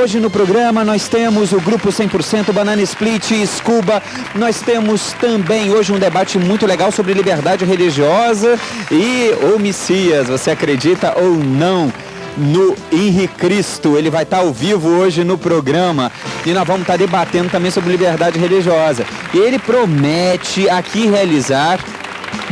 Hoje no programa nós temos o grupo 100%, Banana Split e Scuba. Nós temos também hoje um debate muito legal sobre liberdade religiosa e o Messias, você acredita ou não no Henri Cristo? Ele vai estar ao vivo hoje no programa e nós vamos estar debatendo também sobre liberdade religiosa. E ele promete aqui realizar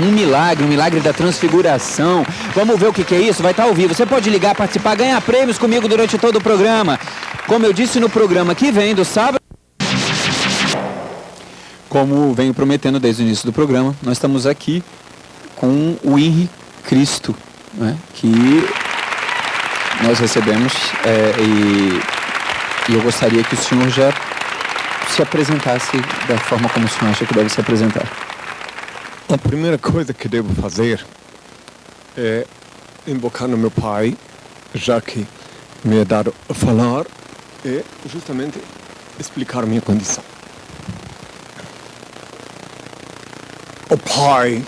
um milagre da transfiguração. Vamos ver o que é isso? Vai estar ao vivo. Você pode ligar, participar, ganhar prêmios comigo durante todo o programa. Como eu disse no programa que vem do sábado, como venho prometendo desde o início do programa, nós estamos aqui com o Henri Cristo, né? Que nós recebemos e eu gostaria que o senhor já se apresentasse da forma como o senhor acha que deve se apresentar. A primeira coisa que devo fazer é invocar no meu Pai, já que me é dado a falar, e justamente explicar a minha condição. O Pai,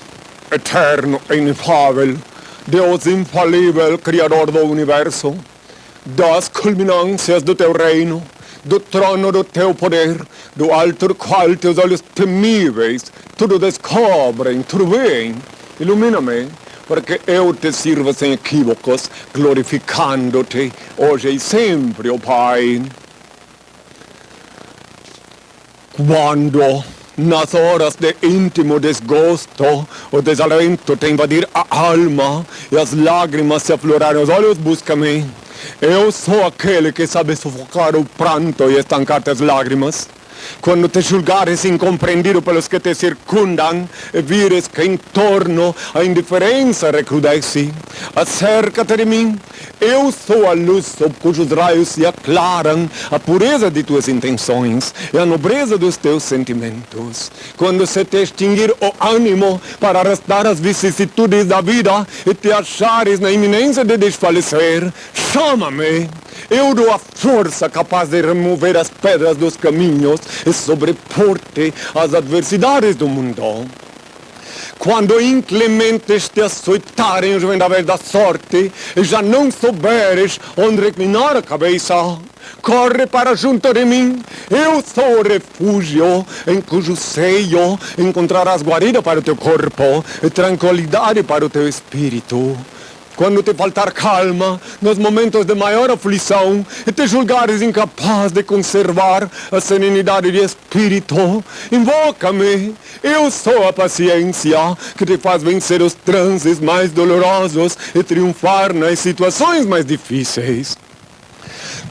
eterno e inefável, Deus infalível, Criador do Universo, das culminâncias do teu reino, do trono do teu poder, do alto do qual teus olhos temíveis tudo descobrem, tudo veem. Ilumina-me, para que eu te sirva sem equívocos, glorificando-te hoje e sempre, ó Pai. Quando, nas horas de íntimo desgosto, o desalento te invadir a alma e as lágrimas se aflorarem aos olhos, busca-me. Eu sou aquele que sabe sufocar o pranto e estancar as lágrimas. Quando te julgares incompreendido pelos que te circundam e vires que em torno a indiferença recrudesce, acércate de mim. Eu sou a luz sob cujos raios se aclaram a pureza de tuas intenções e a nobreza dos teus sentimentos. Quando se te extinguir o ânimo para arrastar as vicissitudes da vida e te achares na iminência de desfalecer, chama-me. Eu dou a força capaz de remover as pedras dos caminhos e sobrepor-te às adversidades do mundo. Quando inclementes te açoitarem os vendavéis da sorte e já não souberes onde reclinar a cabeça, corre para junto de mim. Eu sou o refúgio em cujo seio encontrarás guarida para o teu corpo e tranquilidade para o teu espírito. Quando te faltar calma nos momentos de maior aflição e te julgares incapaz de conservar a serenidade de espírito, invoca-me. Eu sou a paciência que te faz vencer os transes mais dolorosos e triunfar nas situações mais difíceis.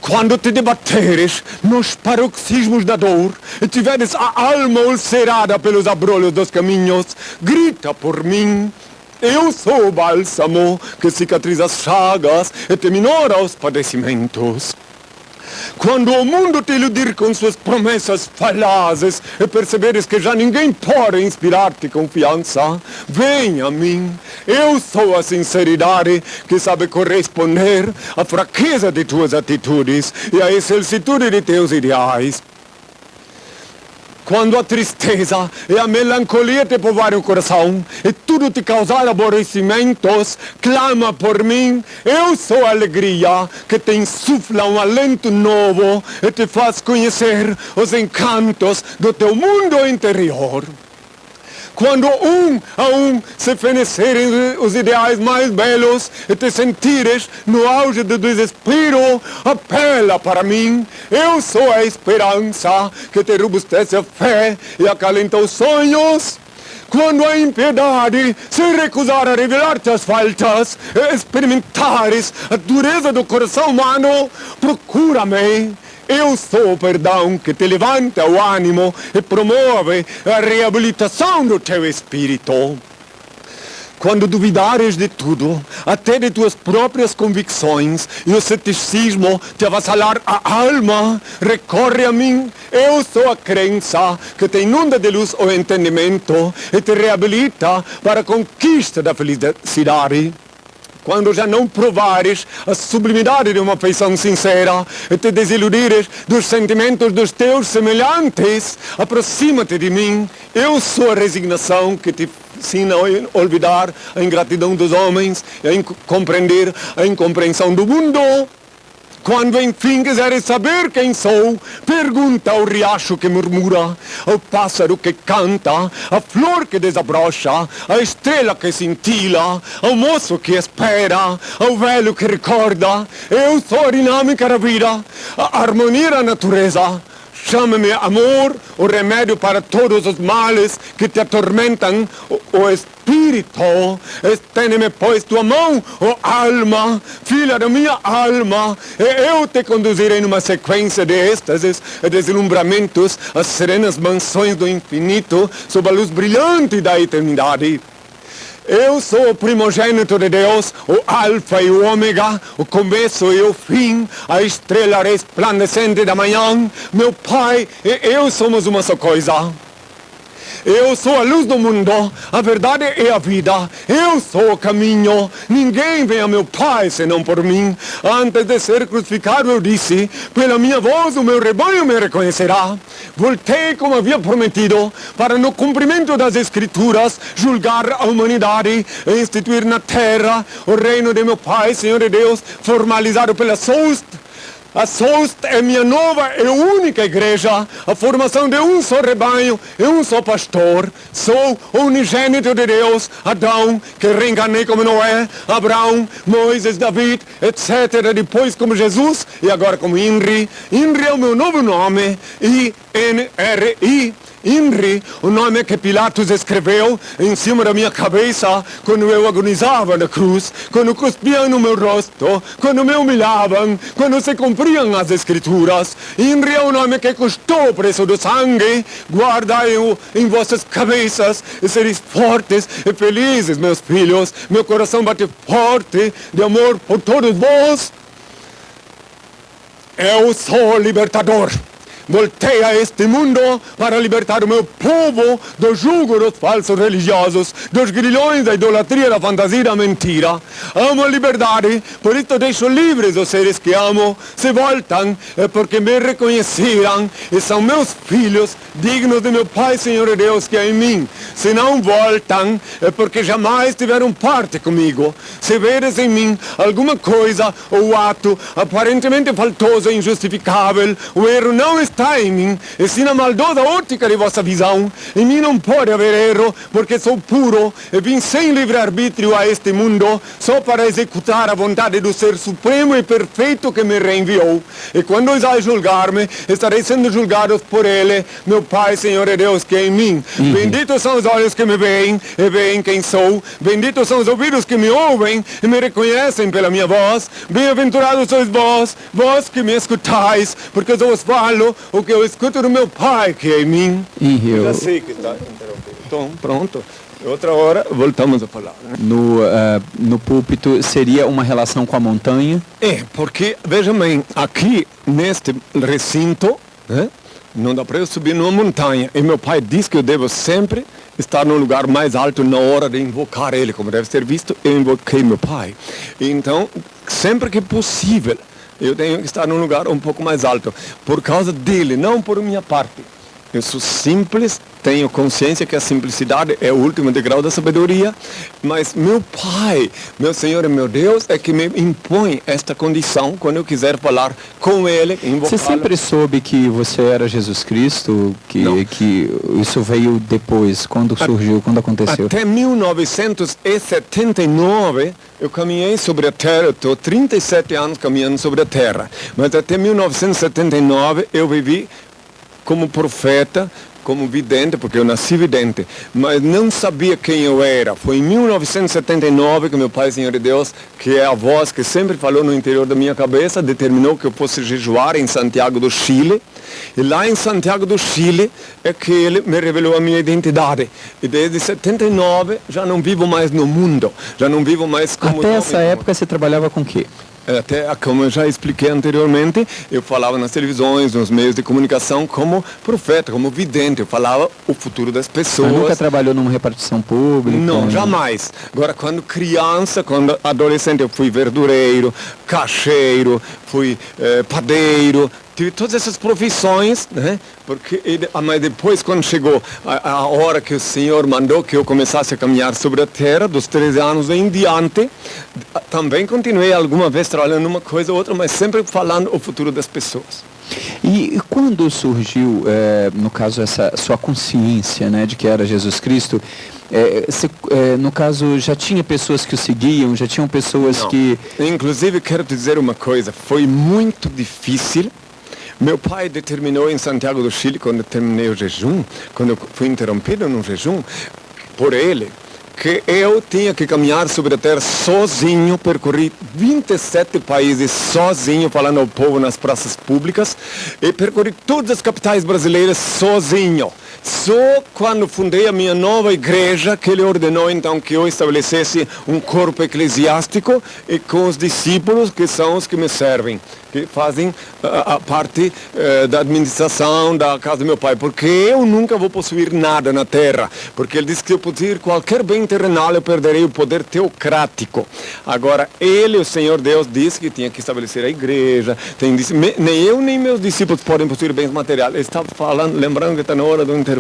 Quando te debateres nos paroxismos da dor e tiveres a alma ulcerada pelos abrolhos dos caminhos, grita por mim. Eu sou o bálsamo que cicatriza as chagas e te minora os padecimentos. Quando o mundo te iludir com suas promessas falazes e perceberes que já ninguém pode inspirar-te confiança, vem a mim. Eu sou a sinceridade que sabe corresponder à fraqueza de tuas atitudes e à excelsitude de teus ideais. Quando a tristeza e a melancolia te povoarem o coração e tudo te causar aborrecimentos, clama por mim. Eu sou a alegria que te insufla um alento novo e te faz conhecer os encantos do teu mundo interior. Quando um a um se fenecerem os ideais mais belos e te sentires no auge do desespero, apela para mim. Eu sou a esperança que te robustece a fé e acalenta os sonhos. Quando a impiedade se recusar a revelar-te as faltas e experimentares a dureza do coração humano, procura-me. Eu sou o perdão que te levanta o ânimo e promove a reabilitação do teu espírito. Quando duvidares de tudo, até de tuas próprias convicções, e o ceticismo te avassalar a alma, recorre a mim. Eu sou a crença que te inunda de luz o entendimento e te reabilita para a conquista da felicidade. Quando já não provares a sublimidade de uma afeição sincera e te desiludires dos sentimentos dos teus semelhantes, aproxima-te de mim. Eu sou a resignação que te ensina a olvidar a ingratidão dos homens e a compreender a incompreensão do mundo. Quando enfim quiseres saber quem sou, pergunta ao riacho que murmura, ao pássaro que canta, à flor que desabrocha, à estrela que cintila, ao moço que espera, ao velho que recorda. Eu sou a dinâmica da vida, a harmonia da natureza. Chama-me amor, o remédio para todos os males que te atormentam, o Espírito. Estende-me, pois, tua mão, ó alma, filha da minha alma, e eu te conduzirei numa sequência de êxtases e deslumbramentos às serenas mansões do infinito, sob a luz brilhante da eternidade. Eu sou o primogênito de Deus, o alfa e o ômega, o começo e o fim, a estrela resplandecente da manhã. Meu Pai e eu somos uma só coisa. Eu sou a luz do mundo, a verdade e a vida. Eu sou o caminho. Ninguém vem a meu Pai senão por mim. Antes de ser crucificado eu disse, pela minha voz o meu rebanho me reconhecerá. Voltei como havia prometido, para no cumprimento das Escrituras, julgar a humanidade e instituir na terra o reino de meu Pai, Senhor de Deus, formalizado pela SOST. A SOST é minha nova e única igreja, a formação de um só rebanho e um só pastor. Sou o unigênito de Deus, Adão, que reencarnei como Noé, Abraão, Moisés, David, etc. Depois como Jesus e agora como INRI. INRI é o meu novo nome, INRI. INRI, o nome que Pilatos escreveu em cima da minha cabeça quando eu agonizava na cruz, quando cuspiam no meu rosto, quando me humilhavam, quando se cumpriam as Escrituras. INRI é o nome que custou o preço do sangue. Guardai-o em vossas cabeças e sereis fortes e felizes, meus filhos. Meu coração bate forte de amor por todos vós. Eu sou libertador. Voltei a este mundo para libertar o meu povo do jugo dos falsos religiosos, dos grilhões da idolatria, da fantasia e da mentira. Amo a liberdade, por isso deixo livres os seres que amo. Se voltam é porque me reconheceram e são meus filhos, dignos de meu Pai, Senhor e Deus, que é em mim. Se não voltam é porque jamais tiveram parte comigo. Se veres em mim alguma coisa ou ato aparentemente faltoso e injustificável, o erro não está em mim, e sim na maldosa ótica de vossa visão. Em mim não pode haver erro, porque sou puro e vim sem livre-arbítrio a este mundo, só para executar a vontade do Ser Supremo e Perfeito que me reenviou. E quando ousai julgar-me, estarei sendo julgados por Ele, meu Pai, Senhor e Deus, que é em mim. Benditos são os olhos que me veem e veem quem sou. Benditos são os ouvidos que me ouvem e me reconhecem pela minha voz. Bem-aventurados sois vós, vós que me escutais, porque eu vos falo o que eu escuto do meu Pai que é em mim. Já sei que está interrompido. Então, pronto. Outra hora voltamos a falar. Né? No púlpito seria uma relação com a montanha? É, porque, veja bem, aqui neste recinto, né, não dá para eu subir numa montanha. E meu pai diz que eu devo sempre estar no lugar mais alto na hora de invocar ele. Como deve ser visto, eu invoquei meu pai. Então, sempre que possível, eu tenho que estar num lugar um pouco mais alto, por causa dele, não por minha parte. Eu sou simples, tenho consciência que a simplicidade é o último degrau da sabedoria, mas meu Pai, meu Senhor e meu Deus é que me impõe esta condição quando eu quiser falar com Ele, invocá-lo. Você sempre soube que você era Jesus Cristo? Que isso veio depois, quando surgiu, quando aconteceu? Até 1979 eu caminhei sobre a Terra, eu estou 37 anos caminhando sobre a Terra, mas até 1979 eu vivi como profeta, como vidente, porque eu nasci vidente, mas não sabia quem eu era. Foi em 1979 que meu Pai, Senhor de Deus, que é a voz que sempre falou no interior da minha cabeça, determinou que eu fosse jejuar em Santiago do Chile. E lá em Santiago do Chile é que ele me revelou a minha identidade. E desde 79 já não vivo mais no mundo, já não vivo mais como... Até essa época você trabalhava com o quê? Até, como eu já expliquei anteriormente, eu falava nas televisões, nos meios de comunicação como profeta, como vidente. Eu falava o futuro das pessoas. Mas nunca trabalhou numa repartição pública? Não, jamais. Agora, quando criança, quando adolescente, eu fui verdureiro, caixeiro, fui padeiro, tive todas essas profissões, né? Mas depois, quando chegou a hora que o Senhor mandou que eu começasse a caminhar sobre a terra, dos 13 anos em diante, também continuei alguma vez trabalhando numa coisa ou outra, mas sempre falando o futuro das pessoas. E quando surgiu, no caso, essa sua consciência, né, de que era Jesus Cristo, no caso, já tinha pessoas que o seguiam, já tinham pessoas que... Inclusive, quero te dizer uma coisa, foi muito difícil. Meu pai determinou em Santiago do Chile, quando eu terminei o jejum, quando eu fui interrompido no jejum, por ele, que eu tinha que caminhar sobre a terra sozinho, percorri 27 países sozinho, falando ao povo nas praças públicas, e percorri todas as capitais brasileiras sozinho. Só quando fundei a minha nova igreja que ele ordenou então que eu estabelecesse um corpo eclesiástico e com os discípulos que são os que me servem, que fazem a parte da administração da casa do meu pai, porque eu nunca vou possuir nada na terra, porque ele disse que se eu possuir qualquer bem terrenal eu perderei o poder teocrático. Agora ele, o Senhor Deus, disse que tinha que estabelecer a igreja, nem eu nem meus discípulos podem possuir bens materiais. Ele estava falando, lembrando que está na hora do intervalo.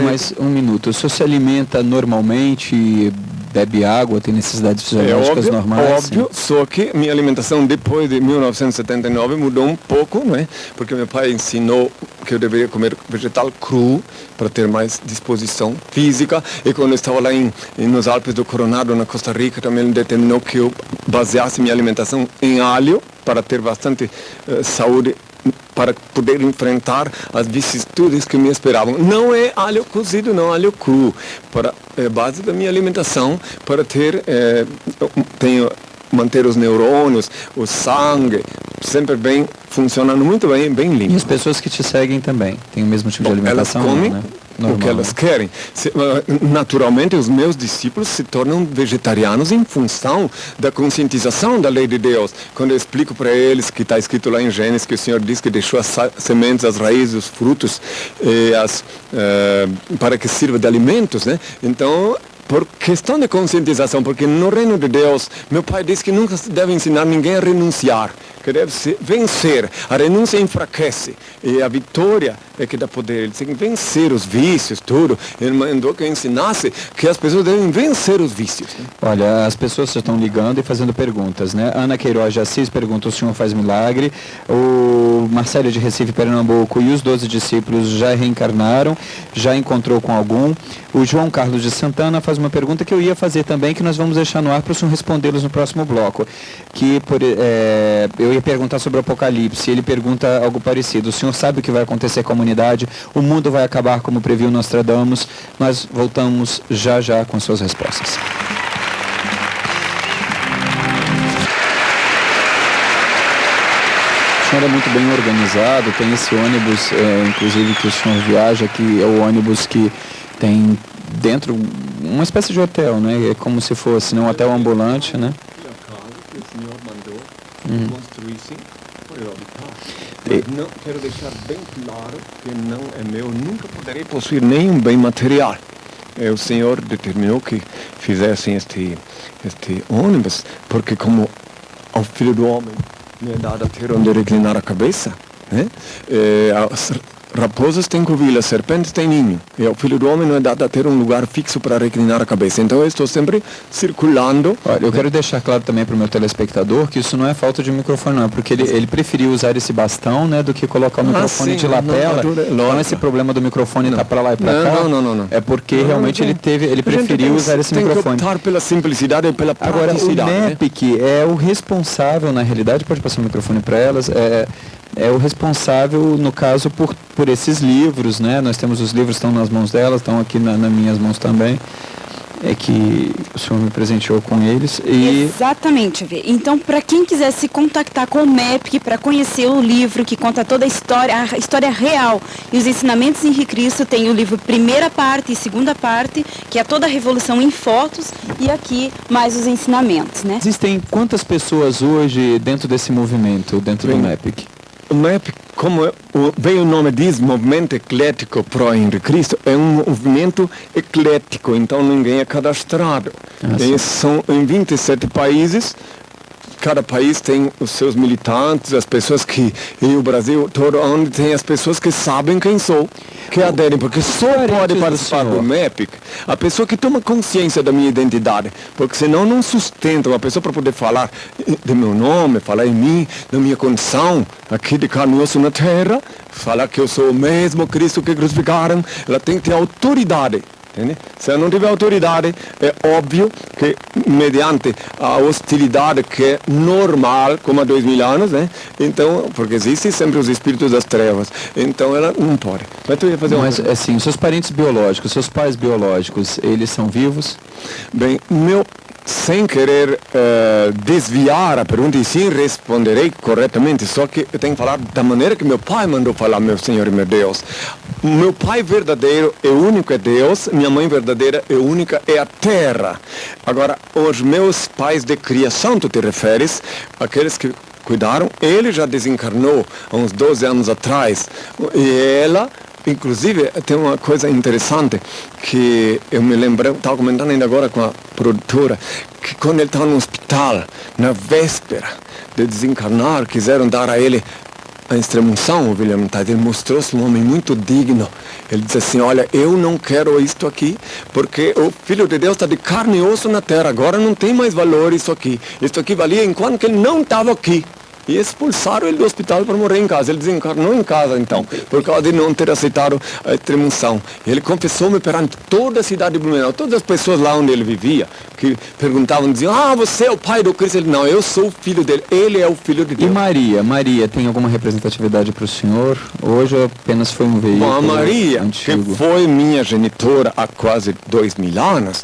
Mas um minuto, o senhor se alimenta normalmente, bebe água, tem necessidades fisiológicas normais? Óbvio, só que minha alimentação depois de 1979 mudou um pouco, não é? Porque meu pai ensinou que eu deveria comer vegetal cru para ter mais disposição física, e quando eu estava lá nos Alpes do Coronado, na Costa Rica, também ele determinou que eu baseasse minha alimentação em alho para ter bastante saúde, para poder enfrentar as vicissitudes que me esperavam. Não é alho cozido, não, alho cru. Base da minha alimentação, para manter os neurônios, o sangue, sempre bem, funcionando muito bem, bem limpo. E as pessoas que te seguem também têm o mesmo tipo de alimentação? Elas comem, né? Normal, o que elas querem. Naturalmente, os meus discípulos se tornam vegetarianos em função da conscientização da lei de Deus. Quando eu explico para eles que está escrito lá em Gênesis que o Senhor diz que deixou as sementes, as raízes, os frutos para que sirva de alimentos, né? Então, por questão de conscientização, porque no reino de Deus, meu pai disse que nunca se deve ensinar ninguém a renunciar, que deve vencer. A renúncia enfraquece, e a vitória é que dá poder. Ele tem que vencer os vícios, tudo. Ele mandou que eu ensinasse que as pessoas devem vencer os vícios, né? Olha, as pessoas estão ligando e fazendo perguntas, né? Ana Queiroz de Assis pergunta: o senhor faz milagre? O Marcelo de Recife, Pernambuco, e os 12 discípulos já reencarnaram? Já encontrou com algum? O João Carlos de Santana faz uma pergunta que eu ia fazer também, que nós vamos deixar no ar para o senhor respondê-los no próximo bloco. Eu ia perguntar sobre o Apocalipse, ele pergunta algo parecido: o senhor sabe o que vai acontecer com a humanidade? O mundo vai acabar como previu Nostradamus? Nós voltamos já já com suas respostas. O senhor é muito bem organizado, tem esse ônibus, inclusive, que o senhor viaja, que é o ônibus que tem dentro uma espécie de hotel, né? É como se fosse um hotel ambulante, né? A casa que o Senhor mandou construísse para eu habitar. Não, quero deixar bem claro que não é meu, nunca poderei possuir nenhum bem material. O Senhor determinou que fizessem este ônibus, porque como ao Filho do Homem me é dado a ter onde reclinar a cabeça, né? As raposas têm covila, serpentes têm ninho, e ao Filho do Homem não é dado a ter um lugar fixo para reclinar a cabeça. Então eu estou sempre circulando. Olha, eu quero deixar claro também para o meu telespectador que isso não é falta de microfone, não, porque ele preferiu usar esse bastão, né, do que colocar o microfone de lapela. Então esse problema do microfone tá para lá e para cá. Não. É porque realmente ele preferiu usar esse microfone. Tem que optar pela simplicidade e pela praticidade. Agora, o MEPIC é o responsável, na realidade, pode passar o microfone para elas, é o responsável, no caso, por esses livros, né? Nós temos os livros, estão nas mãos delas, estão aqui nas minhas mãos também. É que o senhor me presenteou com eles. Exatamente, Vê. Então, para quem quiser se contactar com o MEPIC para conhecer o livro que conta toda a história real e os ensinamentos em Cristo, tem o livro primeira parte e segunda parte, que é toda a revolução em fotos, e aqui mais os ensinamentos, né? Existem quantas pessoas hoje dentro desse movimento, dentro do MEPIC? O MEPIC, como bem o nome diz, Movimento Eclético Pro Henri Cristo, é um movimento eclético, então ninguém é cadastrado. São em 27 países, cada país tem os seus militantes, as pessoas que, e o Brasil todo, onde tem as pessoas que sabem quem sou, que aderem, porque só pode participar do MEPIC a pessoa que toma consciência da minha identidade, porque senão não sustenta uma pessoa para poder falar do meu nome, falar em mim, da minha condição aqui de carne e osso na terra, falar que eu sou o mesmo Cristo que crucificaram, ela tem que ter autoridade. Entende? Se ela não tiver autoridade, é óbvio que mediante a hostilidade que é normal, como há 2000 anos, né? Então, porque existem sempre os espíritos das trevas, então ela não pode. Mas tu ia fazer uma coisa. Assim, os seus parentes biológicos, seus pais biológicos, eles são vivos? Bem, sem querer desviar a pergunta e sim responderei corretamente, só que eu tenho que falar da maneira que meu pai mandou falar, meu Senhor e meu Deus. Meu pai verdadeiro e único é Deus, minha mãe verdadeira e única é a terra. Agora, os meus pais de criação, tu te referes, aqueles que cuidaram, ele já desencarnou há uns 12 anos atrás, e ela... Inclusive, tem uma coisa interessante que eu me lembrei, estava comentando ainda agora com a produtora, que quando ele estava no hospital, na véspera de desencarnar, quiseram dar a ele a extremunção, o William Tide, ele mostrou-se um homem muito digno. Ele disse assim, olha, eu não quero isto aqui, porque o Filho de Deus está de carne e osso na terra, agora não tem mais valor isso aqui. Isto aqui valia enquanto ele não estava aqui. E expulsaram ele do hospital para morrer em casa. Ele desencarnou em casa, então, por causa de não ter aceitado a extremunção. Ele confessou-me perante toda a cidade de Blumenau, todas as pessoas lá onde ele vivia, que perguntavam, diziam, você é o pai do Cristo? Ele, não, eu sou o filho dele, ele é o filho de Deus. E Maria? Maria tem alguma representatividade para o senhor? Hoje apenas foi um veículo a Maria, antigo. Que foi minha genitora há quase 2000 anos,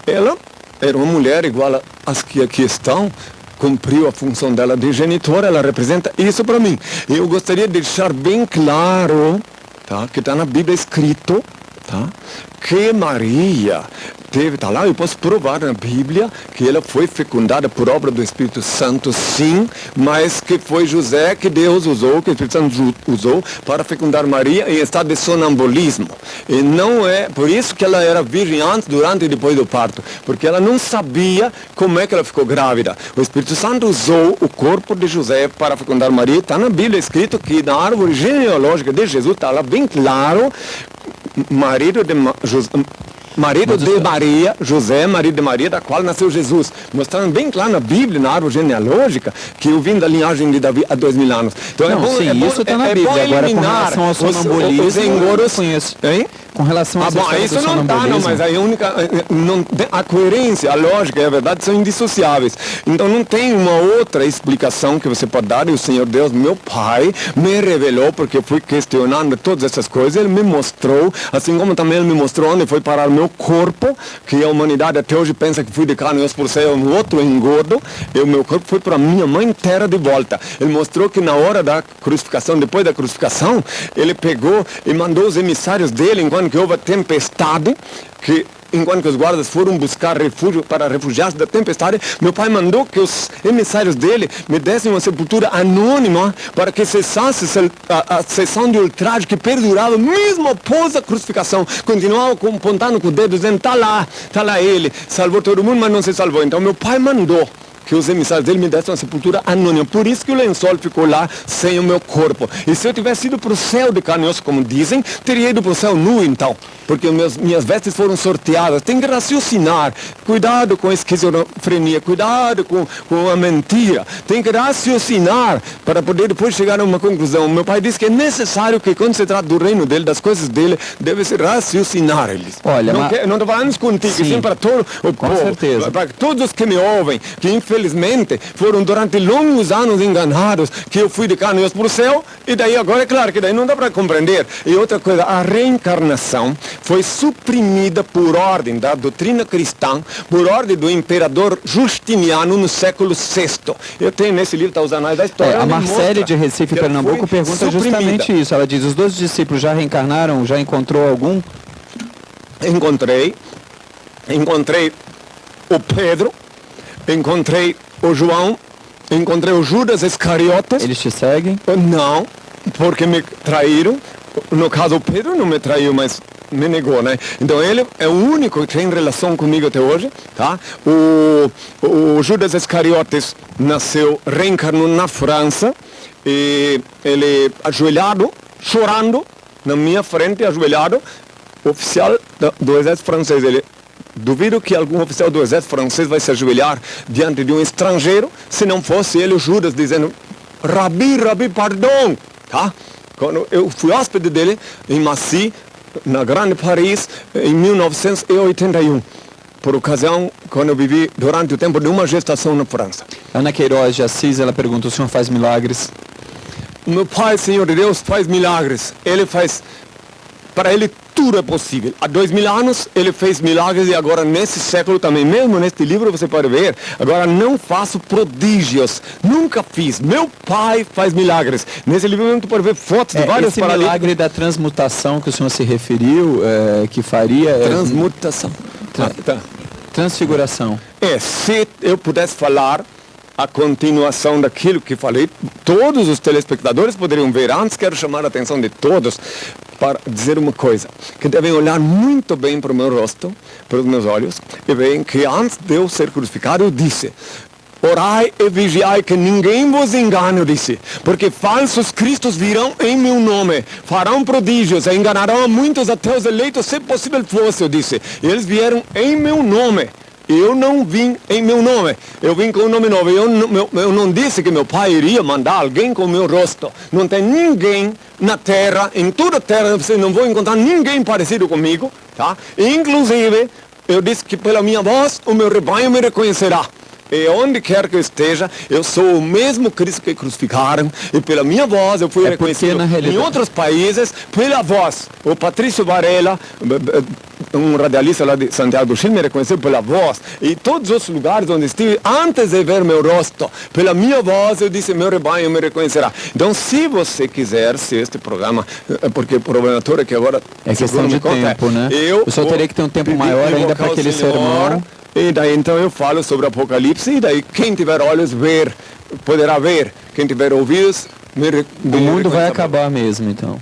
ela era uma mulher igual às que aqui estão, cumpriu a função dela de genitora, ela representa isso para mim. Eu gostaria de deixar bem claro, tá, que está na Bíblia escrito, tá, que Maria teve, tá lá, eu posso provar na Bíblia que ela foi fecundada por obra do Espírito Santo, sim, mas que foi José que Deus usou, que o Espírito Santo usou para fecundar Maria em estado de sonambulismo. E não é, por isso que ela era virgem antes, durante e depois do parto, porque ela não sabia como é que ela ficou grávida. O Espírito Santo usou o corpo de José para fecundar Maria. Está na Bíblia escrito que na árvore genealógica de Jesus está lá bem claro, marido de Maria, José, marido de Maria, da qual nasceu Jesus. Mostrando bem claro na Bíblia, na árvore genealógica, que eu vim da linhagem de Davi há 2000 anos. Então não, isso está na Bíblia. Agora, com relação ao sonambulismo, os engoros, eu conheço. Hein? Com relação a isso não está, não, mas aí a coerência, a lógica e a verdade são indissociáveis. Então não tem uma outra explicação que você pode dar. E o Senhor Deus, meu Pai, me revelou, porque eu fui questionando todas essas coisas, Ele me mostrou, assim como também Ele me mostrou onde foi parar o meu corpo, que a humanidade até hoje pensa que fui de carne e osso por ser um outro engordo, e o meu corpo foi para minha mãe terra de volta. Ele mostrou que na hora da crucificação, depois da crucificação, Ele pegou e mandou os emissários dele, enquanto que houve a tempestade, enquanto que os guardas foram buscar refúgio para refugiar-se da tempestade, meu pai mandou que os emissários dele me dessem uma sepultura anônima para que cessasse a sessão de ultraje que perdurava mesmo após a crucificação. Continuava apontando com o dedo, dizendo, tá lá ele, salvou todo mundo, mas não se salvou. Então meu pai mandou que os emissários dele me dessem uma sepultura anônima. Por isso que o lençol ficou lá sem o meu corpo. E se eu tivesse ido para o céu de carne e osso, como dizem, teria ido para o céu nu, então. Porque minhas vestes foram sorteadas. Tem que raciocinar. Cuidado com a esquizofrenia. Cuidado com a mentira. Tem que raciocinar para poder depois chegar a uma conclusão. Meu pai disse que é necessário que, quando se trata do reino dele, das coisas dele, deve-se raciocinar eles. Olha, não estou falando contigo, sim, para todo o povo. Certeza. Para todos os que me ouvem, que infelizmente foram durante longos anos enganados, que eu fui de carne e osso para o céu, e daí agora é claro que daí não dá para compreender. E outra coisa, a reencarnação foi suprimida por ordem da doutrina cristã, por ordem do imperador Justiniano no século VI. Eu tenho nesse livro, está os Anais da História. A Marcele de Recife, Pernambuco, pergunta justamente isso. Ela diz, os 12 discípulos já reencarnaram? Já encontrou algum? Encontrei o Pedro, encontrei o João, encontrei o Judas Iscariotes. Eles te seguem? Não, porque me traíram. No caso, o Pedro não me traiu, mas me negou, né? Então ele é o único que tem relação comigo até hoje, tá? O Judas Iscariotes reencarnou na França, e ele ajoelhado, chorando, na minha frente, ajoelhado, oficial do exército francês. Ele duvido que algum oficial do exército francês vai se ajoelhar diante de um estrangeiro, se não fosse ele, o Judas, dizendo: Rabi, perdão, tá? Quando eu fui hóspede dele em Massy, na Grande Paris, em 1981, por ocasião, quando eu vivi durante o tempo de uma gestação na França. Ana Queiroz de Assis, ela pergunta: o senhor faz milagres? Meu Pai, Senhor de Deus, faz milagres. Ele faz, para ele tudo é possível. Há 2000 anos ele fez milagres e agora nesse século também, mesmo neste livro você pode ver, agora não faço prodígios, nunca fiz. Meu Pai faz milagres. Nesse livro você pode ver fotos de vários esse milagre da transmutação que o senhor se referiu, que faria... Transmutação. Transfiguração. Se eu pudesse falar a continuação daquilo que falei, todos os telespectadores poderiam ver. Antes, quero chamar a atenção de todos para dizer uma coisa, que devem olhar muito bem para o meu rosto, para os meus olhos, e veem que antes de eu ser crucificado, eu disse: orai e vigiai que ninguém vos engane, eu disse, porque falsos cristos virão em meu nome, farão prodígios, e enganarão a muitos até os eleitos, se possível fosse, eu disse. E eles vieram em meu nome. Eu não vim em meu nome, eu vim com um nome novo. Eu não disse que meu Pai iria mandar alguém com o meu rosto. Não tem ninguém na terra, em toda a terra, você não vai encontrar ninguém parecido comigo, tá? Inclusive, eu disse que pela minha voz o meu rebanho me reconhecerá. E onde quer que eu esteja, eu sou o mesmo Cristo que crucificaram, e pela minha voz eu fui reconhecido em outros países pela voz. O Patrício Varela, um radialista lá de Santiago do Chile, me reconheceu pela voz. E todos os lugares onde estive, antes de ver meu rosto, pela minha voz, eu disse: meu rebanho me reconhecerá. Então, se você quiser, se este programa, porque o problema todo é que agora... É questão de tempo, né? O senhor teria que ter um tempo maior ainda para aquele sermão. E daí então eu falo sobre Apocalipse, e daí quem tiver olhos poderá ver, quem tiver ouvidos o mundo vai acabar mesmo, então.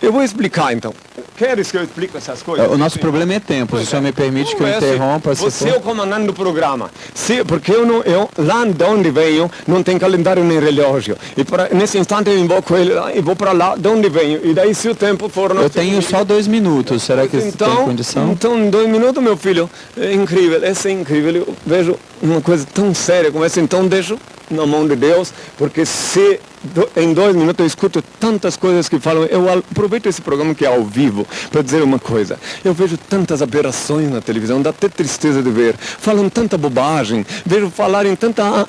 Eu vou explicar então. Queres que eu explique essas coisas? O nosso problema é tempo, se o senhor me permite que eu interrompa. Você é o comandante do programa. Porque eu lá de onde venho não tem calendário nem relógio. E nesse instante eu invoco ele lá e vou para lá de onde venho. E daí se o tempo for... Eu tenho só 2 minutos, será que então, tem condição? Então 2 minutos, meu filho, é incrível, essa é incrível. Eu vejo uma coisa tão séria como essa, então deixo na mão de Deus, porque se em 2 minutos eu escuto tantas coisas que falam, eu aproveito esse programa que é ao vivo para dizer uma coisa. Eu vejo tantas aberrações na televisão, dá até tristeza de ver. Falam tanta bobagem, vejo falarem tanta...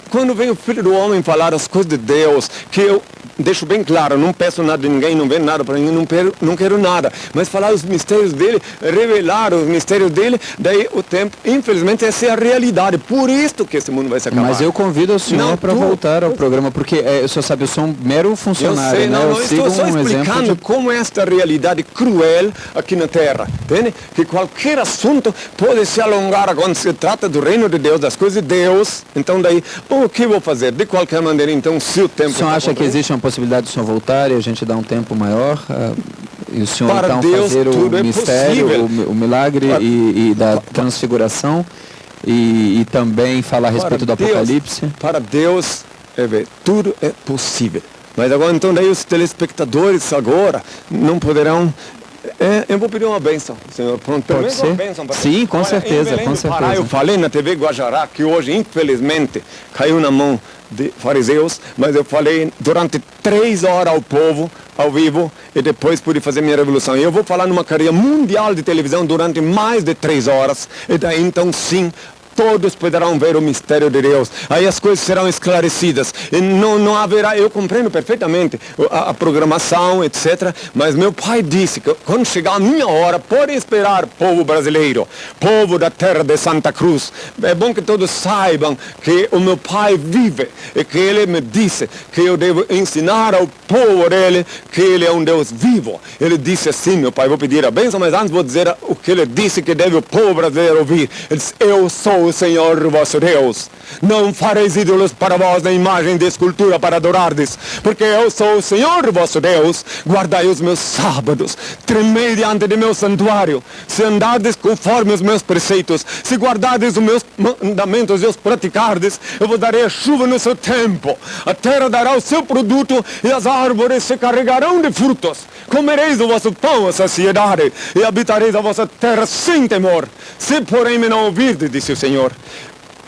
Quando vem o Filho do Homem falar as coisas de Deus, que eu deixo bem claro, não peço nada de ninguém, não vendo nada para ninguém, não quero nada, mas falar os mistérios dele, revelar os mistérios dele, daí o tempo, infelizmente essa é a realidade, por isso que esse mundo vai se acabar. Mas eu convido o senhor para voltar ao programa, porque o senhor sabe, eu sou um mero funcionário, eu sei, né? Eu estou só explicando como é esta realidade cruel aqui na Terra, entende? Que qualquer assunto pode se alongar quando se trata do reino de Deus, das coisas de Deus, então daí, o que vou fazer? De qualquer maneira, então, se o tempo... O senhor acha que existe uma possibilidade do senhor voltar e a gente dar um tempo maior? E o senhor para então Deus, fazer o mistério, o milagre e da transfiguração e também falar a respeito do Apocalipse? Para Deus, tudo é possível. Mas agora, então, daí os telespectadores agora não poderão... eu vou pedir uma bênção, senhor. Pronto, pode ser? Uma bênção para sim, com certeza, com certeza. Pará, eu falei na TV Guajará que hoje, infelizmente, caiu na mão de fariseus, mas eu falei durante 3 horas ao povo, ao vivo, e depois pude fazer minha revolução. E eu vou falar numa carreira mundial de televisão durante mais de 3 horas, e daí então sim, todos poderão ver o mistério de Deus. Aí as coisas serão esclarecidas. E não haverá, eu compreendo perfeitamente a programação, etc. Mas meu pai disse que quando chegar a minha hora, podem esperar, povo brasileiro, povo da terra de Santa Cruz. É bom que todos saibam que o meu pai vive e que ele me disse que eu devo ensinar ao povo dele que ele é um Deus vivo. Ele disse assim, meu pai, vou pedir a bênção, mas antes vou dizer o que ele disse que deve o povo brasileiro ouvir. Ele disse, eu sou o Senhor vosso Deus. Não fareis ídolos para vós, nem imagem de escultura para adorardes, porque eu sou o Senhor vosso Deus. Guardai os meus sábados, tremei diante de meu santuário. Se andardes conforme os meus preceitos, se guardardes os meus mandamentos e os praticardes, eu vos darei a chuva no seu tempo. A terra dará o seu produto e as árvores se carregarão de frutos. Comereis o vosso pão à saciedade e habitareis a vossa terra sem temor. Se porém me não ouvirdes, disse o Senhor,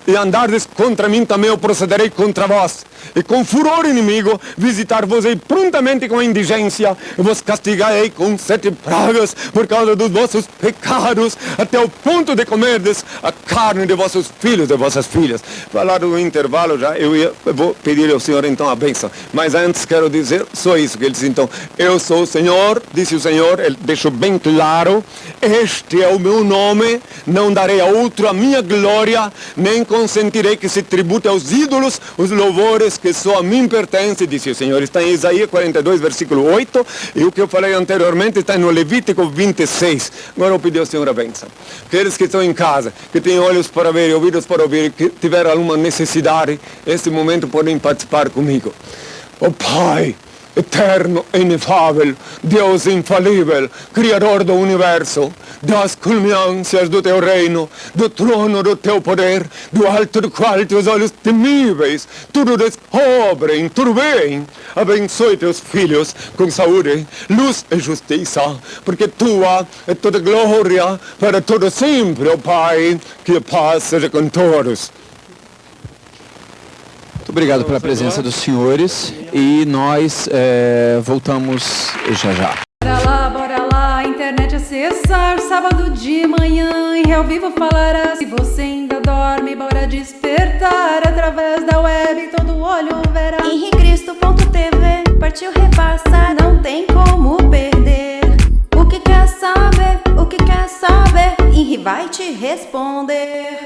e andardes contra mim, também eu procederei contra vós. E com furor inimigo visitar-vos-ei prontamente com indigência, e vos castigarei com 7 pragas por causa dos vossos pecados, até o ponto de comerdes a carne de vossos filhos e vossas filhas. Falado no intervalo já, eu vou pedir ao Senhor então a bênção. Mas antes quero dizer só isso, que ele disse então, eu sou o Senhor, disse o Senhor, ele deixou bem claro, este é o meu nome, não darei a outro a minha glória, nem consentirei que se tribute aos ídolos os louvores que só a mim pertence, disse o Senhor. Está em Isaías 42, versículo 8, e o que eu falei anteriormente está no Levítico 26. Agora eu pedi ao Senhor a bênção. Aqueles que estão em casa, que têm olhos para ver e ouvidos para ouvir, que tiveram alguma necessidade, neste momento podem participar comigo. Oh Pai, eterno e inefável, Deus infalível, Criador do universo, das culminâncias do teu reino, do trono do teu poder, do alto do qual teus olhos temíveis tudo descobrem, tudo bem. Abençoe teus filhos com saúde, luz e justiça, porque tua é toda glória para todo sempre, ó Pai, que a paz seja com todos. Muito obrigado pela presença dos senhores e nós voltamos já já. Bora lá, internet acessar, sábado de manhã, em Real Vivo falará. Se você ainda dorme, bora despertar, através da web todo olho verá. Henricristo.tv, partiu repassa, não tem como perder. O que quer saber, Henri vai te responder.